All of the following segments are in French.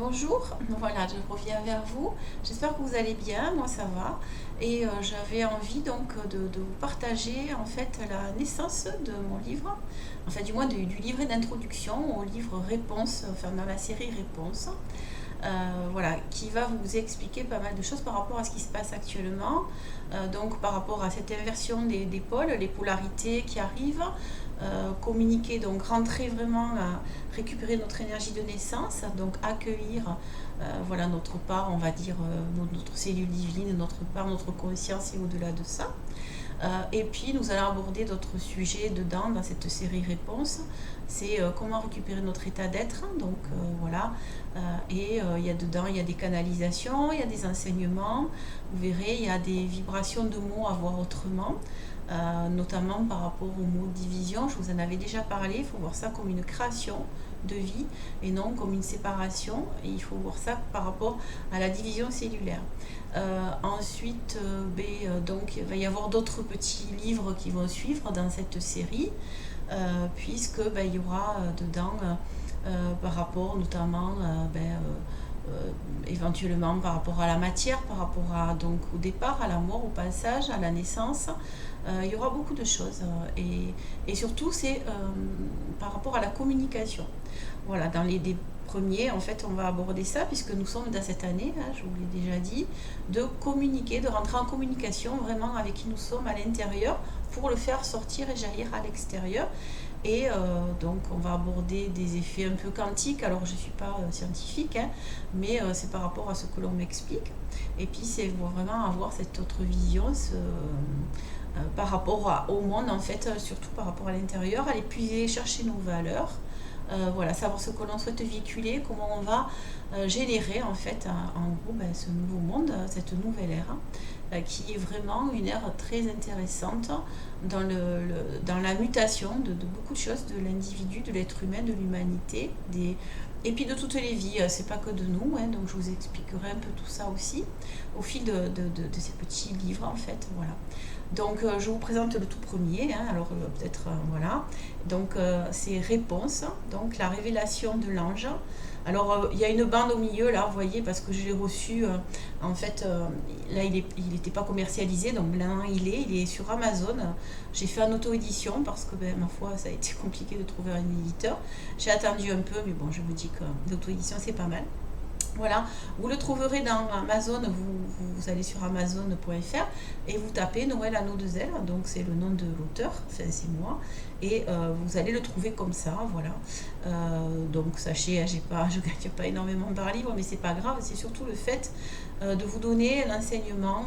Bonjour, voilà, je reviens vers vous. J'espère que vous allez bien, moi ça va. Et j'avais envie donc de vous partager en fait la naissance de mon livre, enfin du moins du livret d'introduction au livre Réponse, enfin dans la série Réponse. Voilà, qui va vous expliquer pas mal de choses par rapport à ce qui se passe actuellement, donc par rapport à cette inversion des pôles, les polarités qui arrivent, communiquer, donc rentrer vraiment à récupérer notre énergie de naissance, donc accueillir voilà, notre part, on va dire, notre cellule divine, notre part, notre conscience et au-delà de ça. Et puis nous allons aborder d'autres sujets dedans dans cette série Réponses. C'est comment récupérer notre état d'être. Donc voilà. Et il y a dedans, il y a des canalisations, il y a des enseignements. Vous verrez, il y a des vibrations de mots à voir autrement. Notamment par rapport au mot division, je vous en avais déjà parlé, il faut voir ça comme une création de vie et non comme une séparation, et il faut voir ça par rapport à la division cellulaire. Ensuite, donc, il va y avoir d'autres petits livres qui vont suivre dans cette série, puisque il y aura dedans par rapport notamment éventuellement par rapport à la matière, par rapport à, donc, au départ, à la mort, au passage, à la naissance. Il y aura beaucoup de choses. Et surtout, c'est par rapport à la communication. Voilà, dans les premiers, en fait, on va aborder ça, puisque nous sommes dans cette année, hein, je vous l'ai déjà dit, de communiquer, de rentrer en communication vraiment avec qui nous sommes à l'intérieur, pour le faire sortir et jaillir à l'extérieur. Et donc on va aborder des effets un peu quantiques. Alors je ne suis pas scientifique, hein, mais c'est par rapport à ce que l'on m'explique. Et puis c'est vraiment avoir cette autre vision par rapport au monde, en fait, surtout par rapport à l'intérieur, aller puiser, chercher nos valeurs. Voilà, savoir ce que l'on souhaite véhiculer, comment on va générer en fait en gros ce nouveau monde, cette nouvelle ère, qui est vraiment une ère très intéressante dans la mutation de beaucoup de choses, de l'individu, de l'être humain, de l'humanité, et puis de toutes les vies. C'est pas que de nous, hein, donc je vous expliquerai un peu tout ça aussi au fil de ces petits livres en fait. Voilà. Donc je vous présente le tout premier, hein, alors peut-être voilà. Donc c'est Réponse, donc la révélation de l'ange. Alors il y a une bande au milieu là, vous voyez, parce que je l'ai reçu en fait là il n'était pas commercialisé, donc là il est sur Amazon. J'ai fait en auto-édition parce que ma foi ça a été compliqué de trouver un éditeur. J'ai attendu un peu, mais bon, je vous dis que l'auto-édition c'est pas mal. Voilà, vous le trouverez dans Amazon, vous allez sur amazon.fr et vous tapez Noël Anneau de Zèle, donc c'est le nom de l'auteur, enfin c'est moi, et vous allez le trouver comme ça, voilà. Donc sachez, je gagne pas énormément par livre, mais c'est pas grave, c'est surtout le fait de vous donner l'enseignement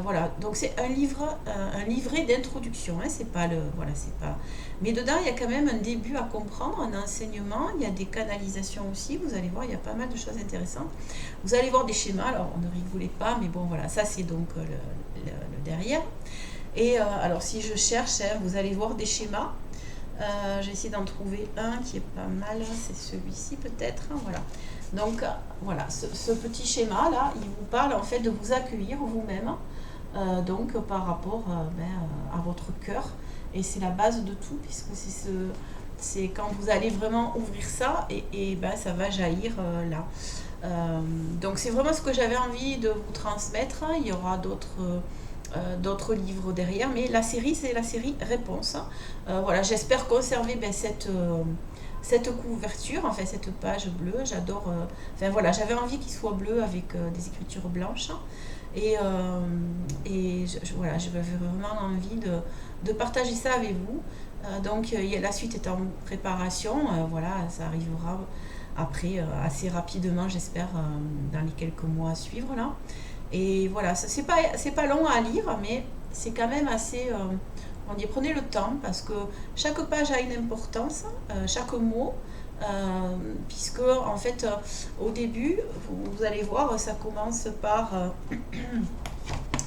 voilà. Donc c'est un livret d'introduction, hein, c'est pas voilà, c'est pas. Mais dedans il y a quand même un début à comprendre, un enseignement, il y a des canalisations aussi, vous allez voir, il y a pas mal de choses intéressantes. Vous allez voir des schémas, alors ne rigolez pas, mais bon voilà, ça c'est donc le derrière. Et alors si je cherche, hein, vous allez voir des schémas. J'ai essayé d'en trouver un qui est pas mal, c'est celui-ci peut-être, hein, voilà. Donc voilà, ce petit schéma là, il vous parle en fait de vous accueillir vous-même, donc par rapport à votre cœur, et c'est la base de tout, puisque c'est quand vous allez vraiment ouvrir ça, et ça va jaillir là. Donc c'est vraiment ce que j'avais envie de vous transmettre. Il y aura d'autres livres derrière, mais la série c'est la série Réponse. Voilà, j'espère conserver cette couverture, enfin cette page bleue. J'adore, enfin voilà, j'avais envie qu'il soit bleu avec des écritures blanches, et voilà, j'avais vraiment envie de partager ça avec vous. Donc la suite est en préparation, voilà, ça arrivera après assez rapidement, j'espère, dans les quelques mois à suivre là. Et voilà, c'est pas long à lire, mais c'est quand même assez. On dit prenez le temps, parce que chaque page a une importance, chaque mot, puisque en fait au début, vous allez voir, ça commence par.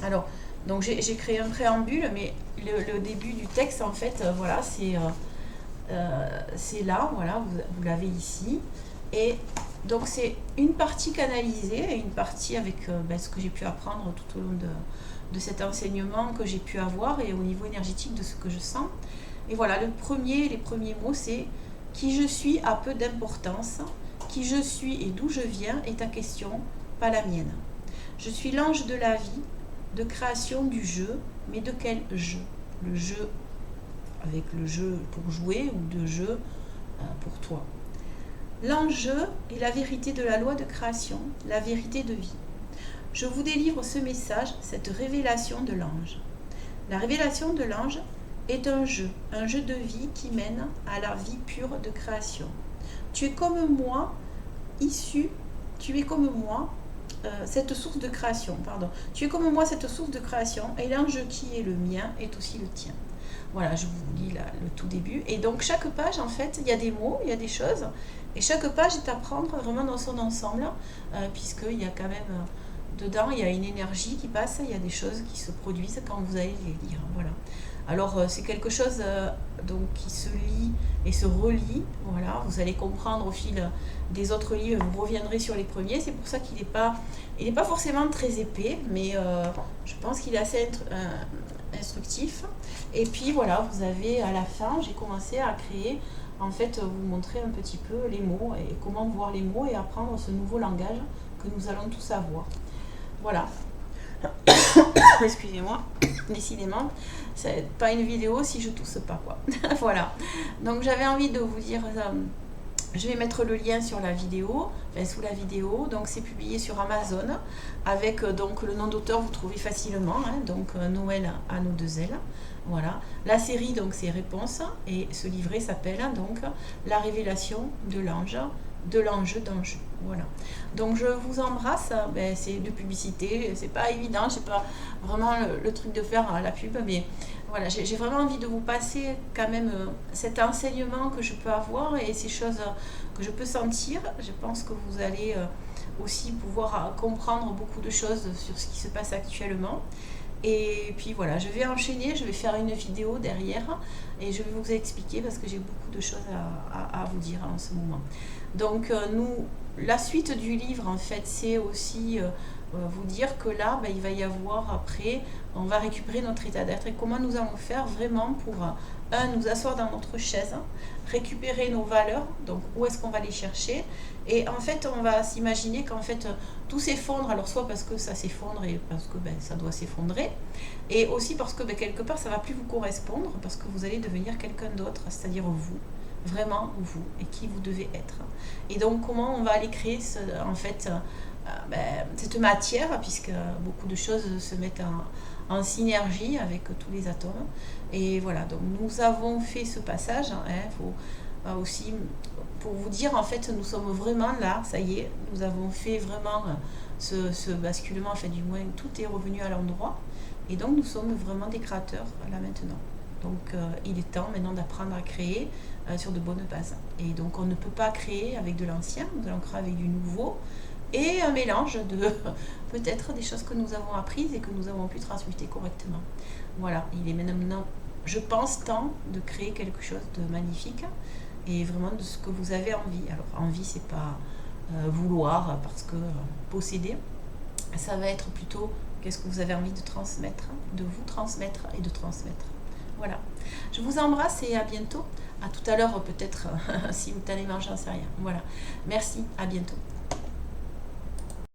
Alors, donc j'ai créé un préambule, mais le début du texte en fait, voilà, c'est là, voilà, vous l'avez ici. Et donc c'est une partie canalisée et une partie avec ce que j'ai pu apprendre tout au long de cet enseignement que j'ai pu avoir, et au niveau énergétique de ce que je sens. Et voilà, les premiers mots, c'est qui je suis a peu d'importance, qui je suis et d'où je viens est ta question, pas la mienne. Je suis l'ange de la vie, de création du jeu, mais de quel jeu? Le jeu avec le jeu pour jouer ou de jeu pour toi. L'enjeu est la vérité de la loi de création, la vérité de vie. Je vous délivre ce message, cette révélation de l'ange. La révélation de l'ange est un jeu de vie qui mène à la vie pure de création. Tu es comme moi, tu es comme moi, cette source de création, pardon. Tu es comme moi, cette source de création, et l'ange qui est le mien est aussi le tien. Voilà, je vous lis là, le tout début. Et donc, chaque page, en fait, il y a des mots, il y a des choses, et chaque page est à prendre vraiment dans son ensemble, puisqu'il y a quand même, dedans, il y a une énergie qui passe, il y a des choses qui se produisent quand vous allez les lire. Voilà. Alors, c'est quelque chose donc, qui se lit et se relit. Voilà, vous allez comprendre au fil des autres livres, vous reviendrez sur les premiers. C'est pour ça qu'il n'est pas forcément très épais, mais je pense qu'il est assez instructif. Et puis voilà, vous avez à la fin, j'ai commencé à créer, en fait, vous montrer un petit peu les mots et comment voir les mots et apprendre ce nouveau langage que nous allons tous avoir. Voilà. Excusez-moi, décidément, c'est pas une vidéo si je tousse pas, quoi. Voilà. Donc j'avais envie de vous dire, je vais mettre le lien sur la vidéo, enfin sous la vidéo. Donc c'est publié sur Amazon avec donc le nom d'auteur, vous trouvez facilement, hein, donc Noël à nos deux ailes. Voilà. La série donc c'est Réponses et ce livret s'appelle donc La révélation de l'ange, de l'enjeu d'enjeu. Voilà. Donc je vous embrasse. Ben, c'est de publicité, c'est pas évident, j'ai pas vraiment le truc de faire la pub, mais voilà, j'ai vraiment envie de vous passer quand même cet enseignement que je peux avoir et ces choses que je peux sentir. Je pense que vous allez aussi pouvoir comprendre beaucoup de choses sur ce qui se passe actuellement. Et puis voilà, je vais enchaîner, je vais faire une vidéo derrière et je vais vous expliquer parce que j'ai beaucoup de choses à vous dire en ce moment. Donc la suite du livre en fait c'est aussi vous dire que là il va y avoir après, on va récupérer notre état d'être et comment nous allons faire vraiment pour nous asseoir dans notre chaise, récupérer nos valeurs, donc où est-ce qu'on va les chercher et en fait on va s'imaginer qu'en fait tout s'effondre, alors soit parce que ça s'effondre et parce que ça doit s'effondrer et aussi parce que quelque part ça va plus vous correspondre parce que vous allez devenir quelqu'un d'autre, c'est-à-dire vous, vraiment vous et qui vous devez être. Et donc comment on va aller créer en fait cette matière puisque beaucoup de choses se mettent en synergie avec tous les atomes et voilà, donc nous avons fait ce passage, faut aussi pour vous dire en fait nous sommes vraiment là, ça y est, nous avons fait vraiment ce basculement, en fait du moins tout est revenu à l'endroit et donc nous sommes vraiment des créateurs là maintenant. Donc il est temps maintenant d'apprendre à créer sur de bonnes bases. Et donc on ne peut pas créer avec de l'ancien, nous allons créer avec du nouveau et un mélange de peut-être des choses que nous avons apprises et que nous avons pu transmuter correctement. Voilà, il est maintenant, je pense, temps de créer quelque chose de magnifique et vraiment de ce que vous avez envie. Alors envie, c'est pas vouloir parce que posséder, ça va être plutôt qu'est-ce que vous avez envie de transmettre, de vous transmettre et de transmettre. Voilà, je vous embrasse et à bientôt. À tout à l'heure peut-être simultanément, j'en sais rien. Voilà, merci, à bientôt.